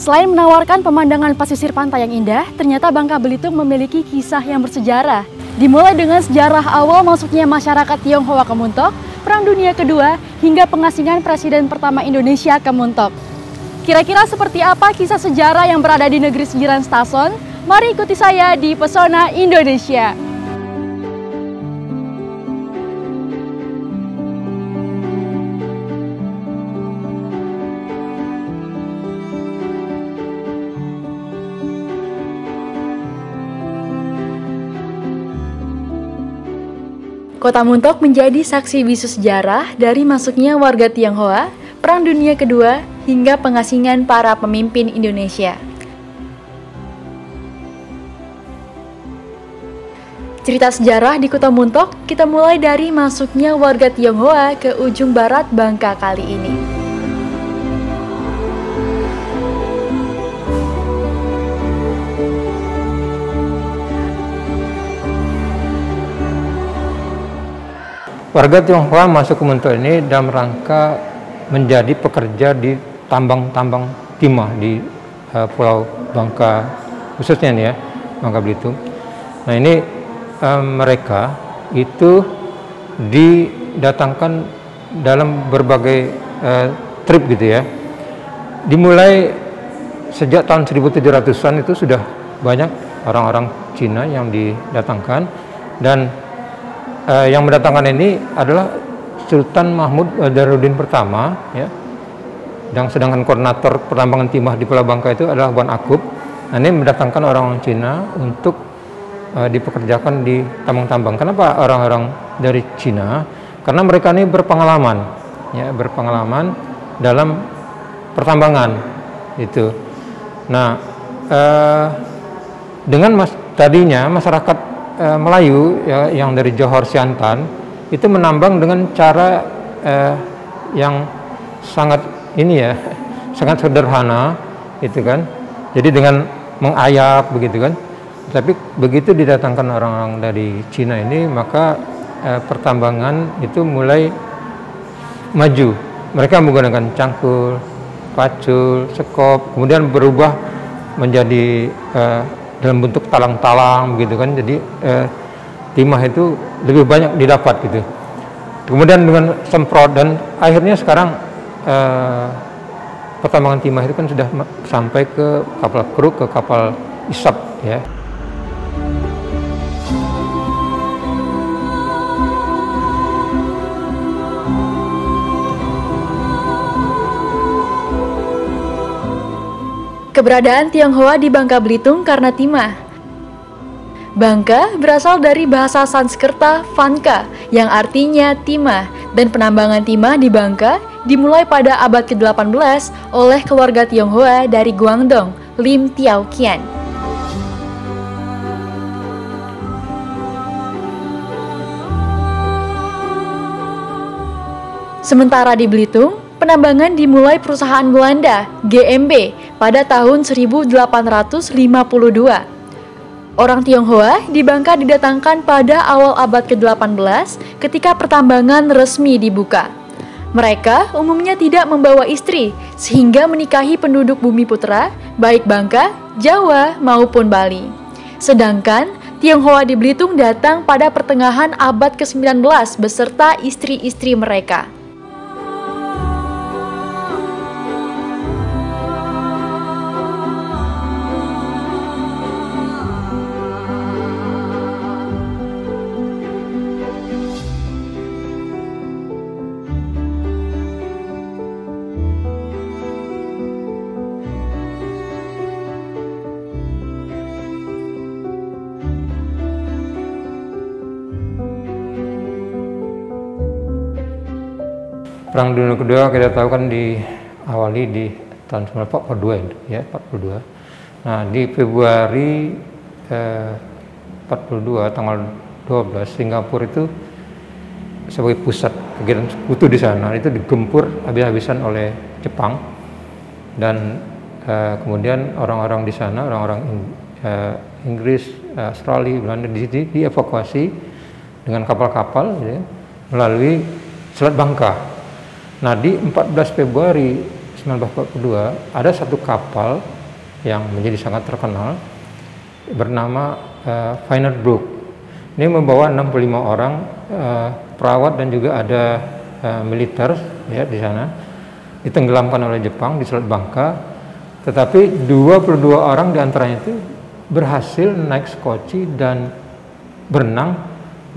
Selain menawarkan pemandangan pesisir pantai yang indah, ternyata Bangka Belitung memiliki kisah yang bersejarah. Dimulai dengan sejarah awal masuknya masyarakat Tionghoa ke Muntok, Perang Dunia Kedua, hingga pengasingan Presiden pertama Indonesia ke Muntok. Kira-kira seperti apa kisah sejarah yang berada di negeri Sejiram Stason? Mari ikuti saya di Pesona Indonesia. Kota Muntok menjadi saksi bisu sejarah dari masuknya warga Tionghoa, Perang Dunia Kedua, hingga pengasingan para pemimpin Indonesia. Cerita sejarah di Kota Muntok kita mulai dari masuknya warga Tionghoa ke ujung barat Bangka kali ini. Warga Tionghoa masuk ke Muntok ini dalam rangka menjadi pekerja di tambang-tambang timah di Pulau Bangka, khususnya nih ya, Bangka Belitung. Nah ini mereka itu didatangkan dalam berbagai trip gitu ya. Dimulai sejak tahun 1700-an itu sudah banyak orang-orang Cina yang didatangkan, dan yang mendatangkan ini adalah Sultan Mahmud Badarudin pertama, ya. Dan sedangkan koordinator pertambangan timah di Pulau Bangka itu adalah Wan Akub. Nah, ini mendatangkan orang-orang Cina untuk dipekerjakan di tambang-tambang. Kenapa orang-orang dari Cina? Karena mereka ini berpengalaman, ya, berpengalaman dalam pertambangan itu. Nah, dengan tadinya masyarakat Melayu ya, yang dari Johor Siantan itu menambang dengan cara yang sangat ini ya, sangat sederhana itu kan. Jadi dengan mengayak begitu kan. Tapi begitu didatangkan orang-orang dari Cina ini, maka pertambangan itu mulai maju. Mereka menggunakan cangkul, pacul, sekop, kemudian berubah menjadi dalam bentuk talang-talang begitu kan. Jadi timah itu lebih banyak didapat gitu. Kemudian dengan semprot, dan akhirnya sekarang pertambangan timah itu kan sudah sampai ke kapal kruk, ke kapal isap ya. Keberadaan Tionghoa di Bangka Belitung karena timah. Bangka berasal dari bahasa Sanskerta Vanka yang artinya timah, dan penambangan timah di Bangka dimulai pada abad ke-18 oleh keluarga Tionghoa dari Guangdong, Lim Tiao Kian. Sementara di Belitung, penambangan dimulai perusahaan Belanda, GMB, pada tahun 1852. Orang Tionghoa di Bangka didatangkan pada awal abad ke-18 ketika pertambangan resmi dibuka. Mereka umumnya tidak membawa istri, sehingga menikahi penduduk Bumiputra, baik Bangka, Jawa, maupun Bali. Sedangkan Tionghoa di Belitung datang pada pertengahan abad ke-19 beserta istri-istri mereka. Perang Dunia Kedua kita tahu kan diawali di tahun 1942 ya, 42. Nah, di Februari 42 tanggal 12 Singapura itu sebagai pusat kegiatan sekutu di sana itu digempur habis-habisan oleh Jepang, dan kemudian orang-orang di sana, orang-orang Inggris, Australia, Belanda di sini dievakuasi dengan kapal-kapal ya, melalui Selat Bangka. Nah, di 14 Februari 1942 ada satu kapal yang menjadi sangat terkenal bernama Feyenoord. Ini membawa 65 orang perawat dan juga ada militer ya di sana, ditenggelamkan oleh Jepang di Selat Bangka. Tetapi 22 orang diantaranya itu berhasil naik skoci dan berenang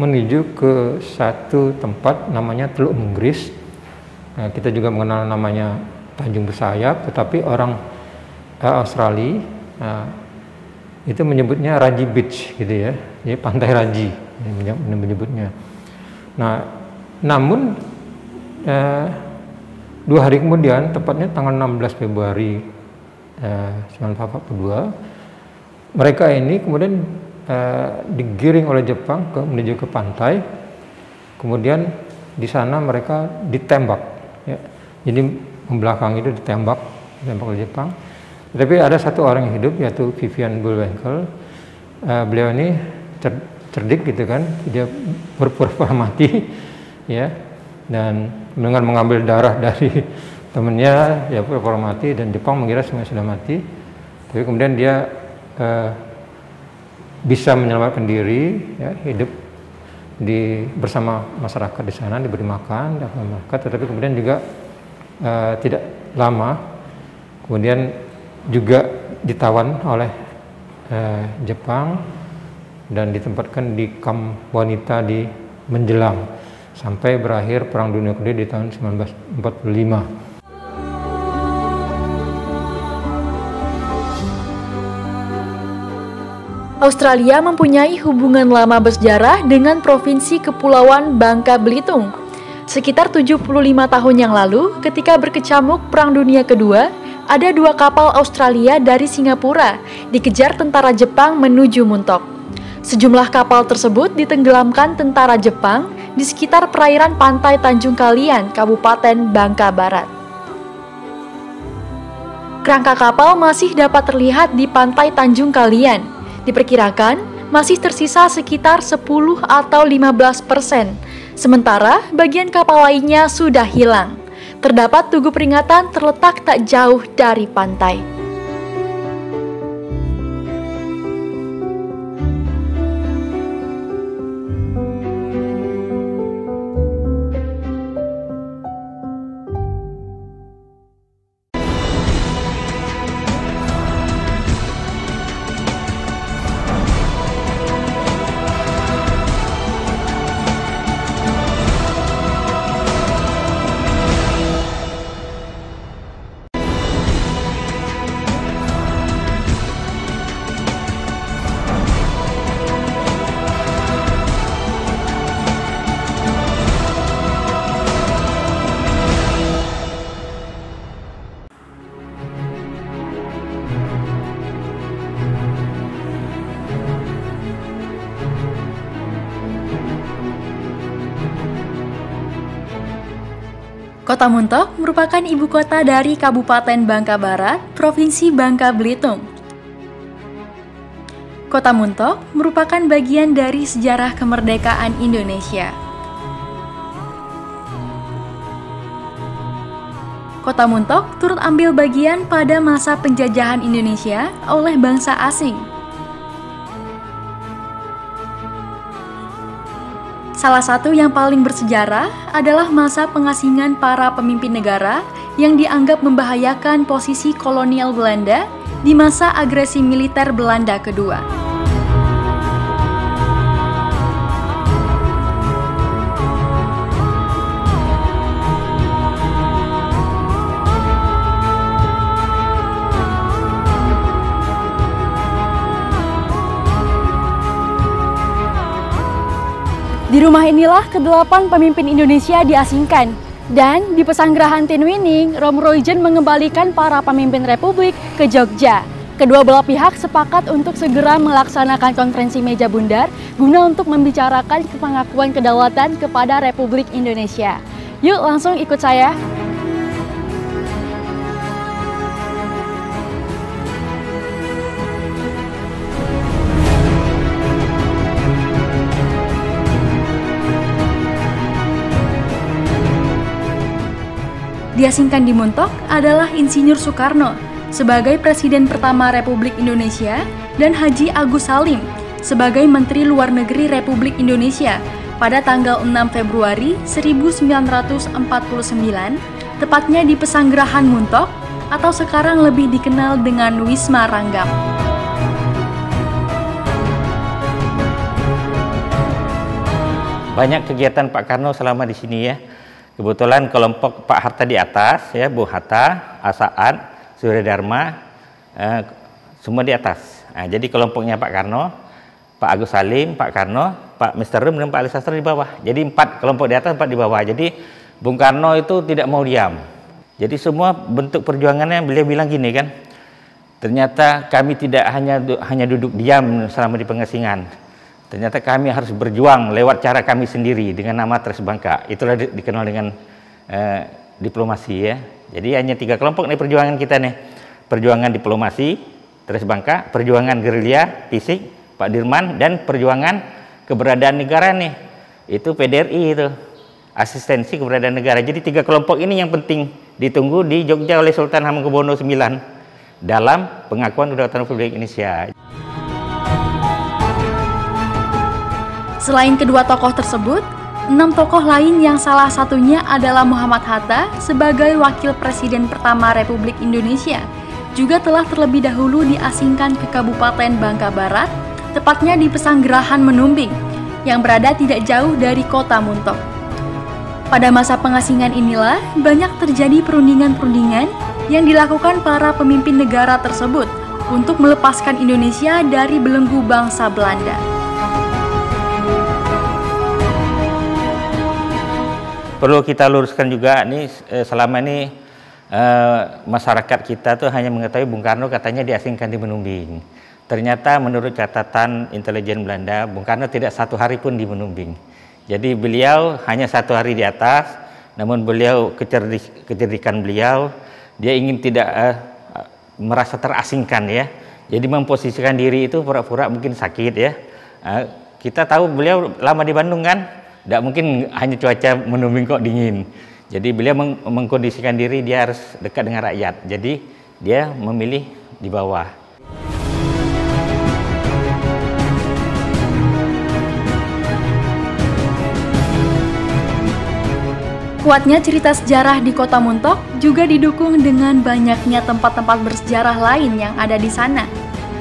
menuju ke satu tempat namanya Teluk Menggris. Nah, kita juga mengenal namanya Tanjung Besayap, tetapi orang Australia itu menyebutnya Raji Beach gitu ya, jadi Pantai Raji menyebutnya. Nah, namun 2 hari kemudian, tepatnya tanggal 16 Februari 1942, mereka ini kemudian digiring oleh Jepang menuju ke pantai. Kemudian di sana mereka ditembak ya. Jadi membelakang itu ditembak oleh Jepang. Tapi ada satu orang yang hidup, yaitu Vivian Bullwinkle. Beliau ini cerdik gitu kan, dia berpura-pura mati ya, dan dengan mengambil darah dari temannya ya pura-pura mati, dan Jepang mengira semuanya sudah mati. Tapi kemudian dia bisa menyelamatkan diri ya, hidup bersama masyarakat di sana, diberi makan dan masyarakat. Tetapi kemudian juga tidak lama kemudian juga ditawan oleh Jepang dan ditempatkan di kamp wanita di Menjelang sampai berakhir Perang Dunia Kedua di tahun 1945. Australia mempunyai hubungan lama bersejarah dengan Provinsi Kepulauan Bangka Belitung. Sekitar 75 tahun yang lalu, ketika berkecamuk Perang Dunia Kedua, ada 2 kapal Australia dari Singapura dikejar tentara Jepang menuju Muntok. Sejumlah kapal tersebut ditenggelamkan tentara Jepang di sekitar perairan pantai Tanjung Kalian, Kabupaten Bangka Barat. Kerangka kapal masih dapat terlihat di pantai Tanjung Kalian. Diperkirakan masih tersisa sekitar 10 atau 15%, sementara bagian kapal lainnya sudah hilang. Terdapat tugu peringatan terletak tak jauh dari pantai. Kota Muntok merupakan ibu kota dari Kabupaten Bangka Barat, Provinsi Bangka Belitung. Kota Muntok merupakan bagian dari sejarah kemerdekaan Indonesia. Kota Muntok turut ambil bagian pada masa penjajahan Indonesia oleh bangsa asing. Salah satu yang paling bersejarah adalah masa pengasingan para pemimpin negara yang dianggap membahayakan posisi kolonial Belanda di masa agresi militer Belanda kedua. Di rumah inilah ke-8 pemimpin Indonesia diasingkan. Dan di Pesanggerahan Tinwining, Romroijen mengembalikan para pemimpin Republik ke Jogja. Kedua belah pihak sepakat untuk segera melaksanakan konferensi meja bundar guna untuk membicarakan pengakuan kedaulatan kepada Republik Indonesia. Yuk langsung ikut saya. Diasingkan di Muntok adalah Insinyur Soekarno sebagai Presiden pertama Republik Indonesia dan Haji Agus Salim sebagai Menteri Luar Negeri Republik Indonesia pada tanggal 6 Februari 1949, tepatnya di Pesanggerahan Muntok atau sekarang lebih dikenal dengan Wisma Ranggang. Banyak kegiatan Pak Karno selama di sini ya. Kebetulan kelompok Pak Hatta di atas ya, Bung Hatta, Asaat, Surya Dharma, semua di atas. Nah, jadi kelompoknya Pak Karno, Pak Agus Salim, Pak Karno, Pak Mr. Rum dan Pak Ali Sastra di bawah. Jadi 4 kelompok di atas, 4 di bawah. Jadi Bung Karno itu tidak mau diam. Jadi semua bentuk perjuangannya beliau bilang gini kan. Ternyata kami tidak hanya duduk diam selama di pengasingan. Ternyata kami harus berjuang lewat cara kami sendiri dengan nama Tres Bangka. Itulah dikenal dengan diplomasi ya. Jadi hanya 3 kelompok nih perjuangan kita nih. Perjuangan diplomasi, Tres Bangka, perjuangan gerilya, fisik, Pak Dirman, dan perjuangan keberadaan negara nih. Itu PDRI itu. Asistensi keberadaan negara. Jadi 3 kelompok ini yang penting ditunggu di Jogja oleh Sultan Hamengkubuwono IX dalam pengakuan Kedaulatan Republik Indonesia. Selain kedua tokoh tersebut, 6 tokoh lain yang salah satunya adalah Muhammad Hatta sebagai Wakil Presiden pertama Republik Indonesia juga telah terlebih dahulu diasingkan ke Kabupaten Bangka Barat, tepatnya di Pesanggerahan Menumbing, yang berada tidak jauh dari kota Muntok. Pada masa pengasingan inilah banyak terjadi perundingan-perundingan yang dilakukan para pemimpin negara tersebut untuk melepaskan Indonesia dari belenggu bangsa Belanda. Perlu kita luruskan juga nih, selama ini masyarakat kita tuh hanya mengetahui Bung Karno katanya diasingkan di Menumbing. Ternyata menurut catatan intelijen Belanda, Bung Karno tidak 1 hari pun di Menumbing. Jadi beliau hanya 1 hari di atas, namun beliau kecerdikan beliau, dia ingin tidak merasa terasingkan ya. Jadi memposisikan diri itu pura-pura mungkin sakit ya. Kita tahu beliau lama di Bandung kan, tidak mungkin hanya cuaca Menumbing kok dingin. Jadi beliau mengkondisikan diri dia harus dekat dengan rakyat. Jadi dia memilih di bawah. Kuatnya cerita sejarah di Kota Muntok juga didukung dengan banyaknya tempat-tempat bersejarah lain yang ada di sana,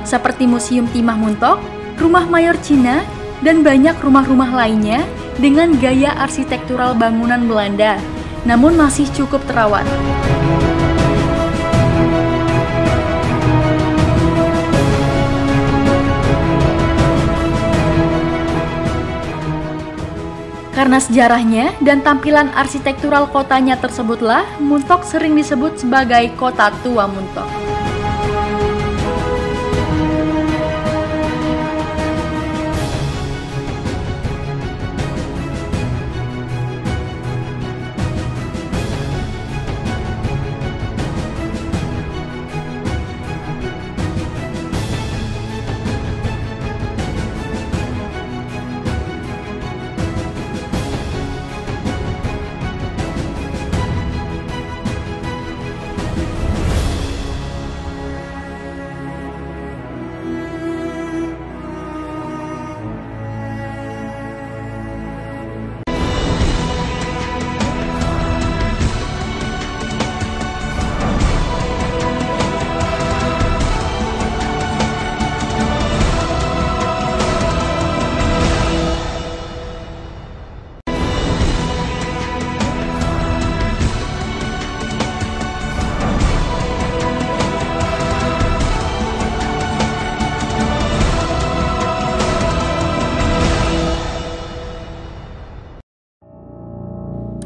seperti Museum Timah Muntok, Rumah Mayor Cina, dan banyak rumah-rumah lainnya dengan gaya arsitektural bangunan Belanda, namun masih cukup terawat. Karena sejarahnya dan tampilan arsitektural kotanya tersebutlah, Muntok sering disebut sebagai Kota Tua Muntok.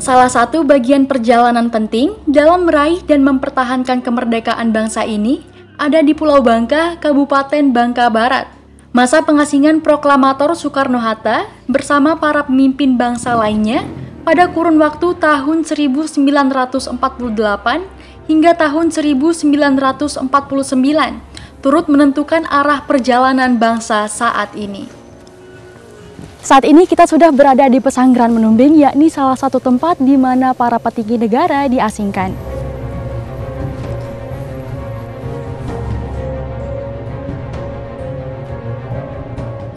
Salah satu bagian perjalanan penting dalam meraih dan mempertahankan kemerdekaan bangsa ini ada di Pulau Bangka, Kabupaten Bangka Barat. Masa pengasingan Proklamator Soekarno-Hatta bersama para pemimpin bangsa lainnya pada kurun waktu tahun 1948 hingga tahun 1949 turut menentukan arah perjalanan bangsa saat ini. Saat ini kita sudah berada di Pesanggerahan Menumbing, yakni salah satu tempat di mana para petinggi negara diasingkan.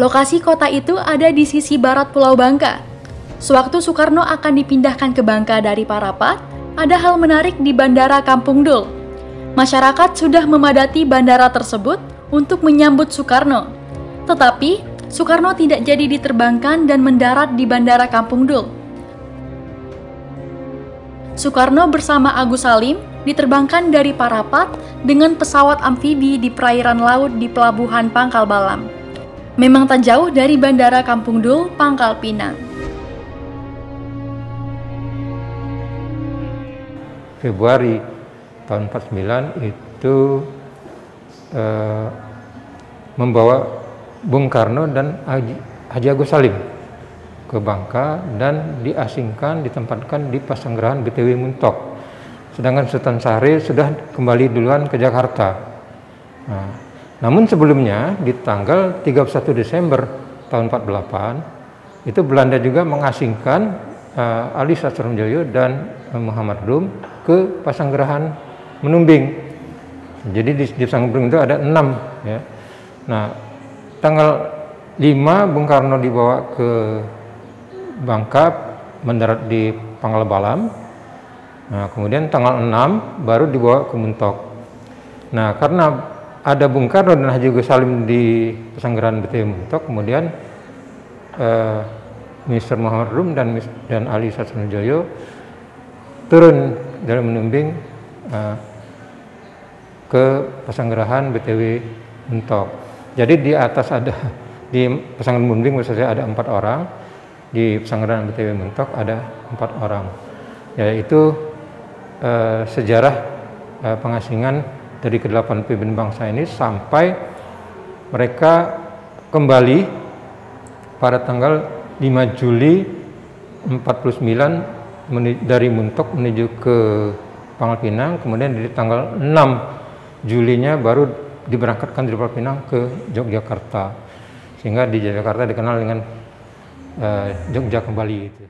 Lokasi kota itu ada di sisi barat Pulau Bangka. Sewaktu Soekarno akan dipindahkan ke Bangka dari Parapat, ada hal menarik di Bandara Kampung Dul. Masyarakat sudah memadati bandara tersebut untuk menyambut Soekarno. Tetapi, Soekarno tidak jadi diterbangkan dan mendarat di Bandara Kampung Dul. Soekarno bersama Agus Salim diterbangkan dari Parapat dengan pesawat amfibi di perairan laut di Pelabuhan Pangkal Balam. Memang tak jauh dari Bandara Kampung Dul, Pangkal Pinang. Februari tahun 49 itu membawa Bung Karno dan Haji Agus Salim ke Bangka dan diasingkan, ditempatkan di Pasanggerahan BTW Muntok. Sedangkan Sultan Syahrir sudah kembali duluan ke Jakarta. Nah, namun sebelumnya di tanggal 31 Desember tahun 48 itu Belanda juga mengasingkan Ali Sastroamidjojo dan Muhammad Rum ke Pasanggerahan Menumbing. Jadi di Pasanggerahan itu ada 6 ya. Nah, tanggal 5 Bung Karno dibawa ke Bangka, mendarat di Pangkal Balam. Nah, kemudian tanggal 6 baru dibawa ke Muntok. Nah, karena ada Bung Karno dan Haji Agus Salim di Pasanggerahan BTW Muntok, kemudian Mr. Muhammad Rum dan Ali Sastroamidjojo turun dari Menumbing ke Pasanggerahan BTW Muntok. Jadi di atas di Pasanggerahan Menumbing maksudnya ada 4 orang, di Pasanggerahan BTW Muntok ada 4 orang. Yaitu sejarah pengasingan dari ke-8 pemimpin bangsa ini sampai mereka kembali pada tanggal 5 Juli 49 dari Muntok menuju ke Pangkal Pinang, kemudian di tanggal 6 Julinya baru diberangkatkan dari Pangkal Pinang ke Yogyakarta, sehingga di Yogyakarta dikenal dengan Jogja Kembali itu.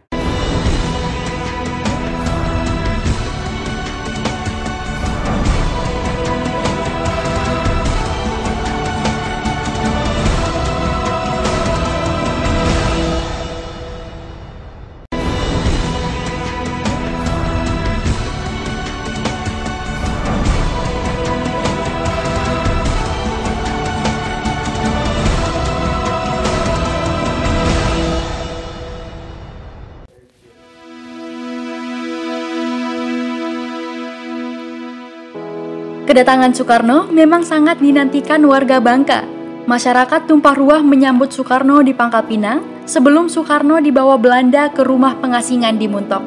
Kedatangan Soekarno memang sangat dinantikan warga Bangka. Masyarakat tumpah ruah menyambut Soekarno di Pangkal Pinang sebelum Soekarno dibawa Belanda ke rumah pengasingan di Muntok.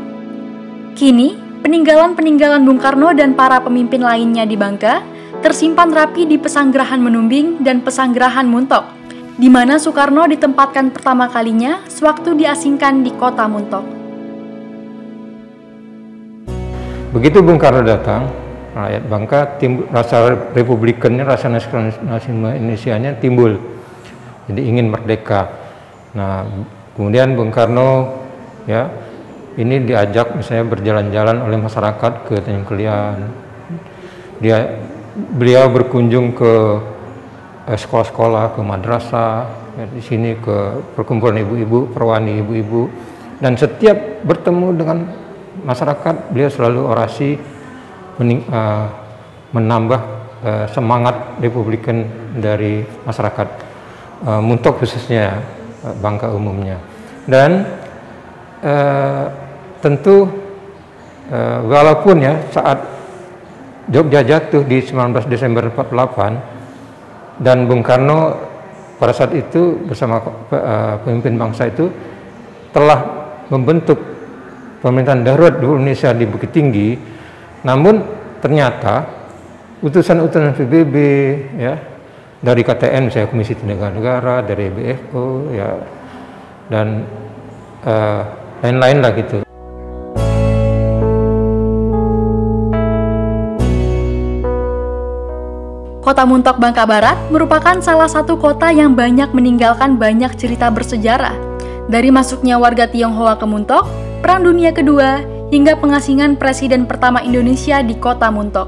Kini, peninggalan-peninggalan Bung Karno dan para pemimpin lainnya di Bangka tersimpan rapi di Pesanggerahan Menumbing dan Pesanggerahan Muntok, di mana Soekarno ditempatkan pertama kalinya sewaktu diasingkan di kota Muntok. Begitu Bung Karno datang, rakyat Bangka rasa republikannya, rasa nasionalis Indonesianya timbul. Jadi ingin merdeka. Nah, kemudian Bung Karno ya ini diajak misalnya berjalan-jalan oleh masyarakat ke Tanjung Kelian. Beliau berkunjung ke sekolah-sekolah, ke madrasah, ya, di sini ke perkumpulan ibu-ibu, perwani ibu-ibu, dan setiap bertemu dengan masyarakat beliau selalu orasi menambah semangat republikan dari masyarakat Muntok khususnya, Bangka umumnya. Dan tentu walaupun ya saat Jogja jatuh di 19 Desember 48 dan Bung Karno pada saat itu bersama pemimpin bangsa itu telah membentuk pemerintahan darurat di Indonesia di Bukit Tinggi, namun ternyata utusan-utusan PBB ya dari KTN, misalnya Komisi Tenaga Negara, dari BFO ya dan lain-lain lah gitu. Kota Muntok Bangka Barat merupakan salah satu kota yang banyak meninggalkan banyak cerita bersejarah. Dari masuknya warga Tionghoa ke Muntok, Perang Dunia Kedua, hingga pengasingan Presiden pertama Indonesia di kota Muntok.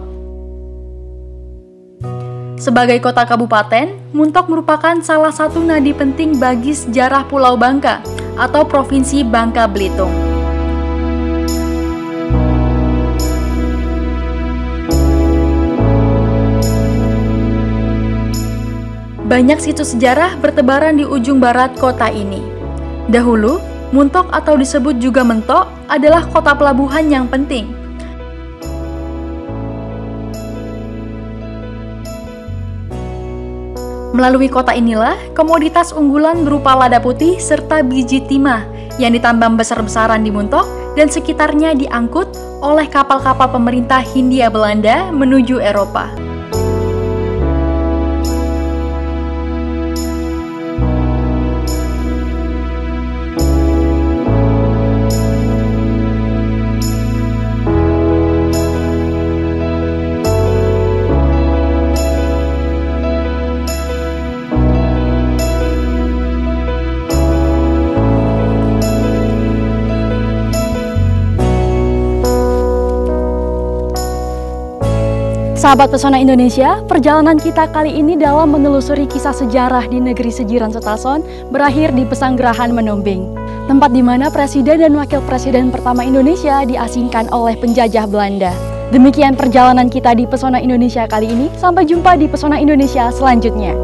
Sebagai kota kabupaten, Muntok merupakan salah satu nadi penting bagi sejarah Pulau Bangka atau Provinsi Bangka Belitung. Banyak situs sejarah bertebaran di ujung barat kota ini. Dahulu, Muntok atau disebut juga Mentok adalah kota pelabuhan yang penting. Melalui kota inilah, komoditas unggulan berupa lada putih serta biji timah yang ditambang besar-besaran di Muntok dan sekitarnya diangkut oleh kapal-kapal pemerintah Hindia Belanda menuju Eropa. Sahabat Pesona Indonesia, perjalanan kita kali ini dalam menelusuri kisah sejarah di negeri Sejiram Setason berakhir di Pesanggerahan Menombing, tempat di mana Presiden dan Wakil Presiden pertama Indonesia diasingkan oleh penjajah Belanda. Demikian perjalanan kita di Pesona Indonesia kali ini, sampai jumpa di Pesona Indonesia selanjutnya.